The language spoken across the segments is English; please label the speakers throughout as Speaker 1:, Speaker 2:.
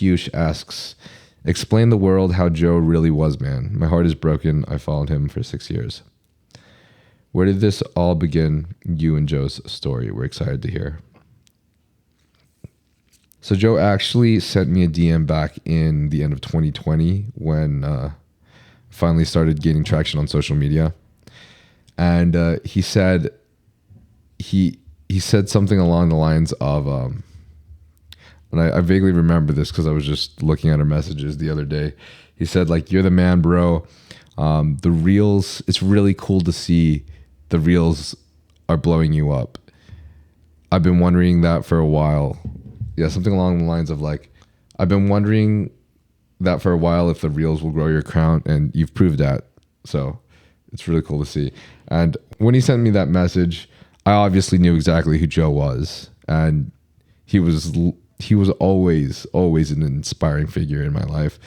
Speaker 1: Piyush asks, explain the world how Joe really was, man. My heart is broken. I followed him for 6 years. Where did this all begin? You and Joe's story. We're excited to hear. So Joe actually sent me a DM back in the end of 2020 when finally started gaining traction on social media. And he said something along the lines of, and I vaguely remember this because I was just looking at our messages the other day. He said, like, you're the man, bro. The reels, it's really cool to see the reels are blowing you up. I've been wondering that for a while. Yeah, something along the lines of like, I've been wondering that for a while if the reels will grow your account, and you've proved that. So it's really cool to see. And when he sent me that message, I obviously knew exactly who Joe was. And he was always an inspiring figure in my life.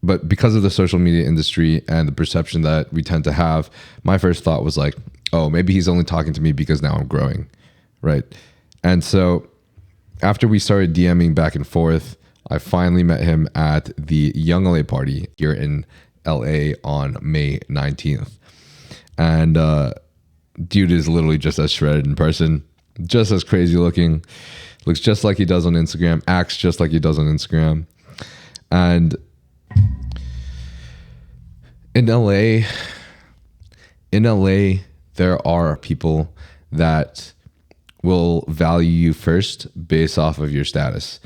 Speaker 1: But because of the social media industry and the perception that we tend to have, my first thought was like, oh, maybe he's only talking to me because now I'm growing, right? And so after we started DMing back and forth, I finally met him at the Young LA party here in LA on May 19th. And dude is literally just as shredded in person, just as crazy looking, looks just like he does on Instagram, acts just like he does on Instagram. And in LA, there are people that will value you first based off of your status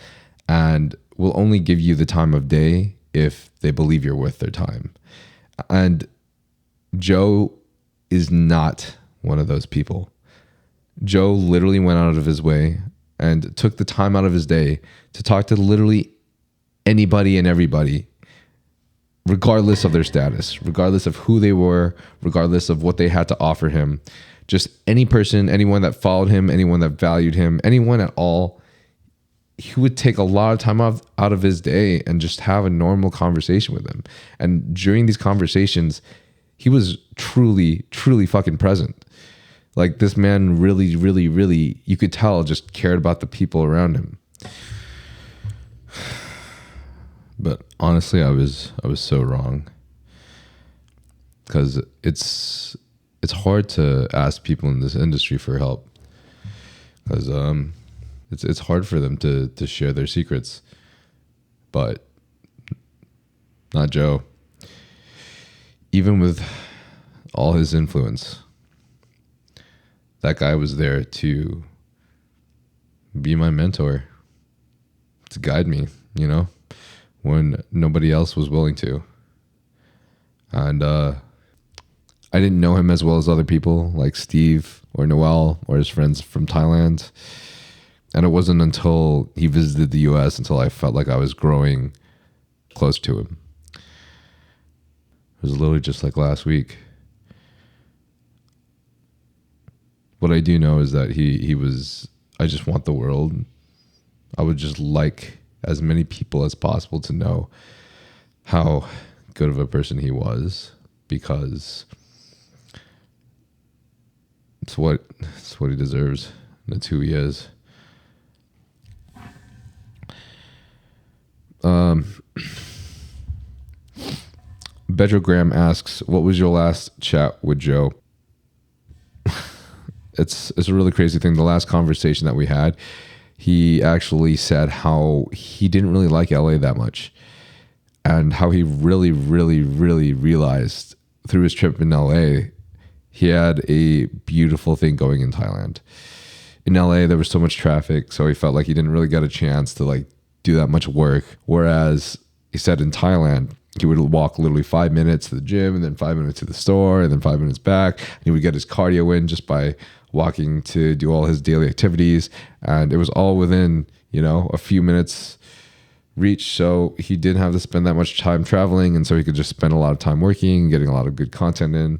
Speaker 1: and will only give you the time of day if they believe you're worth their time. And Joe is not one of those people. Joe literally went out of his way and took the time out of his day to talk to literally anybody and everybody, regardless of their status, regardless of who they were, regardless of what they had to offer him. Just any person, anyone that followed him, anyone that valued him, anyone at all, he would take a lot of time out of his day and just have a normal conversation with them. And during these conversations, he was truly, truly fucking present. Like, this man really, really, really, you could tell, just cared about the people around him. But honestly, I was so wrong. Because it's hard to ask people in this industry for help, because it's hard for them to share their secrets. But not Joe. Even with all his influence, that guy was there to be my mentor, to guide me, you know, when nobody else was willing to. And I didn't know him as well as other people like Steve or Noel or his friends from Thailand. And it wasn't until he visited the US until I felt like I was growing close to him. It was literally just like last week. What I do know is that he was, I just want the world. I would just like as many people as possible to know how good of a person he was, because it's what he deserves. And it's who he is. Bedrogram asks, what was your last chat with Joe? It's a really crazy thing. The last conversation that we had, he actually said how he didn't really like LA that much, and how he really, really, really realized through his trip in LA, he had a beautiful thing going in Thailand. In LA, there was so much traffic, so he felt like he didn't really get a chance to like do that much work. Whereas he said in Thailand, he would walk literally 5 minutes to the gym, and then 5 minutes to the store, and then 5 minutes back. And he would get his cardio in just by walking to do all his daily activities. And it was all within, a few minutes reach. So he didn't have to spend that much time traveling. And so he could just spend a lot of time working, getting a lot of good content in.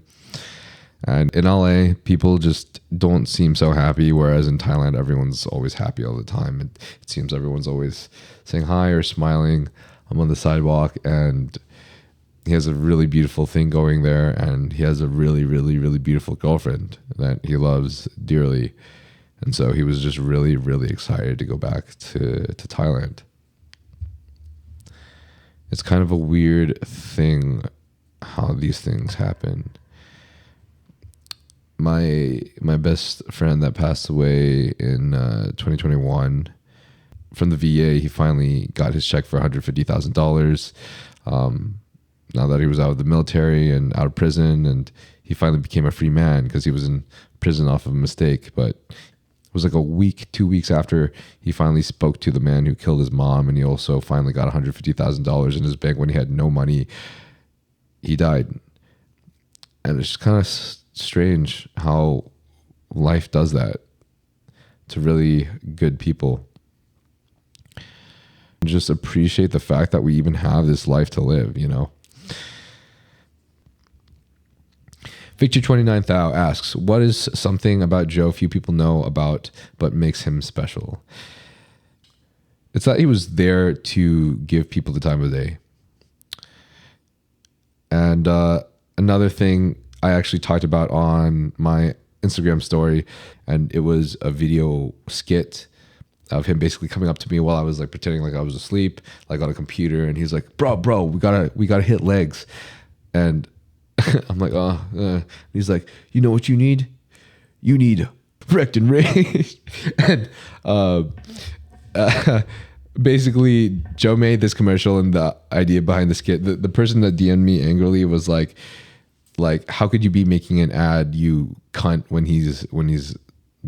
Speaker 1: And in LA, people just don't seem so happy. Whereas in Thailand, everyone's always happy all the time. It seems everyone's always saying hi or smiling. I'm on the sidewalk, and he has a really beautiful thing going there, and he has a really, really, really beautiful girlfriend that he loves dearly. And so he was just really, really excited to go back to Thailand. It's kind of a weird thing how these things happen. My best friend that passed away in 2021 from the VA, he finally got his check for $150,000. Now that he was out of the military and out of prison, and he finally became a free man because he was in prison off of a mistake. But it was like a week, 2 weeks after he finally spoke to the man who killed his mom, and he also finally got $150,000 in his bank when he had no money. He died. And it's just kind of strange how life does that to really good people. Just appreciate the fact that we even have this life to live, you know? Victor29 Thou asks, what is something about Joe few people know about but makes him special? It's that he was there to give people the time of day. And another thing I actually talked about on my Instagram story, and it was a video skit of him basically coming up to me while I was like pretending like I was asleep, like on a computer, and he's like, bro, we gotta hit legs. And I'm like, he's like, you know what you need? You need wrecked and raged. And basically Joe made this commercial, and the idea behind the skit, the person that DM'd me angrily was like, how could you be making an ad, you cunt, when he's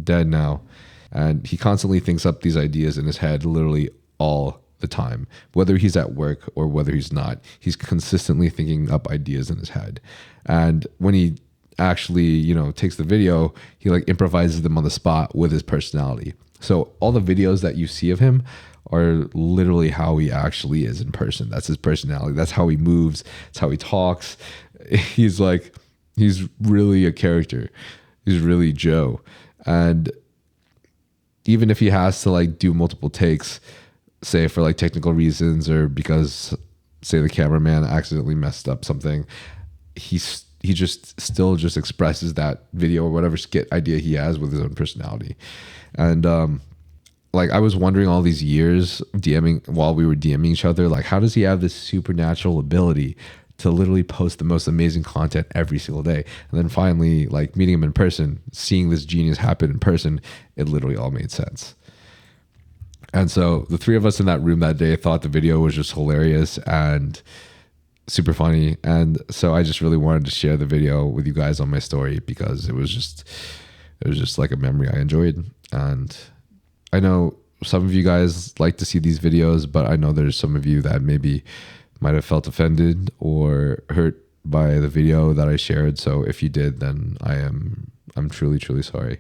Speaker 1: dead now? And he constantly thinks up these ideas in his head literally all the time, whether he's at work or whether he's not. He's consistently thinking up ideas in his head. And when he actually, you know, takes the video, he like improvises them on the spot with his personality. So all the videos that you see of him are literally how he actually is in person. That's his personality. That's how he moves. That's how he talks. He's really a character. He's really Joe. And even if he has to like do multiple takes, say for like technical reasons or because say the cameraman accidentally messed up something, he just still just expresses that video or whatever skit idea he has with his own personality. And like I was wondering all these years while we were DMing each other, like how does he have this supernatural ability to literally post the most amazing content every single day? And then finally, like meeting him in person, seeing this genius happen in person, it literally all made sense. And so the three of us in that room that day thought the video was just hilarious and super funny. And so I just really wanted to share the video with you guys on my story because it was just like a memory I enjoyed. And I know some of you guys like to see these videos, but I know there's some of you that maybe might have felt offended or hurt by the video that I shared. So if you did, then I'm truly, truly sorry.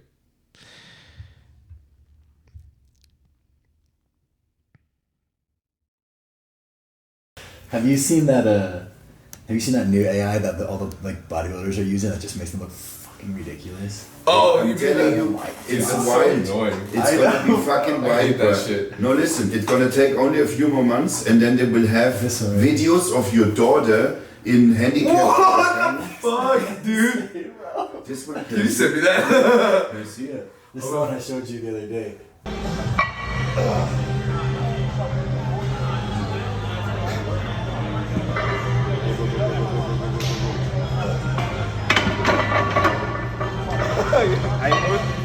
Speaker 2: Have you seen that new AI that all the like bodybuilders are using that just makes them look fucking ridiculous?
Speaker 3: Oh, I'm telling you, it's wild.
Speaker 1: So annoying.
Speaker 3: It's gonna be fucking wild.
Speaker 1: I hate that shit.
Speaker 3: No, listen, it's gonna take only a few more months, and then they will have videos of your daughter in handicap.
Speaker 1: What the fuck, dude?
Speaker 3: This one.
Speaker 1: Can you send me that?
Speaker 2: Can you see it? This is the one I showed you the other day.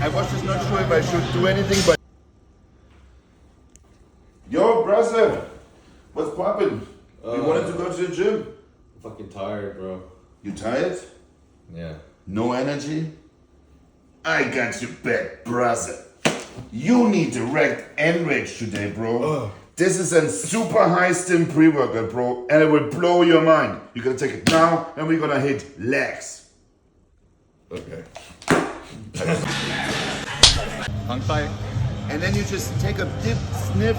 Speaker 3: I was just not sure if I should do anything, but. Yo, brother, what's poppin'? You wanted to go to the gym?
Speaker 1: I'm fucking tired, bro.
Speaker 3: You tired?
Speaker 1: Yeah.
Speaker 3: No energy? I got you back, brother. You need direct and rage today, bro. This is a super high stim pre-workout, bro, and it will blow your mind. You're gonna take it now, and we're gonna hit legs.
Speaker 1: Okay.
Speaker 3: Hung fight. And then you just take a dip, sniff,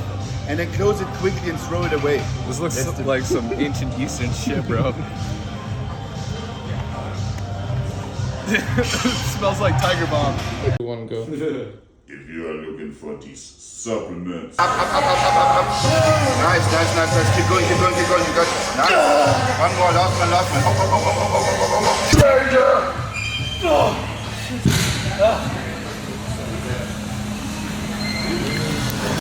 Speaker 3: and then close it quickly and throw it away.
Speaker 4: This looks like some ancient Eastern shit, bro. It smells like Tiger Bomb. You want to go?
Speaker 3: If you are looking for these supplements. Up. Nice. Keep going. You got it. Nice. One more, last one. Up.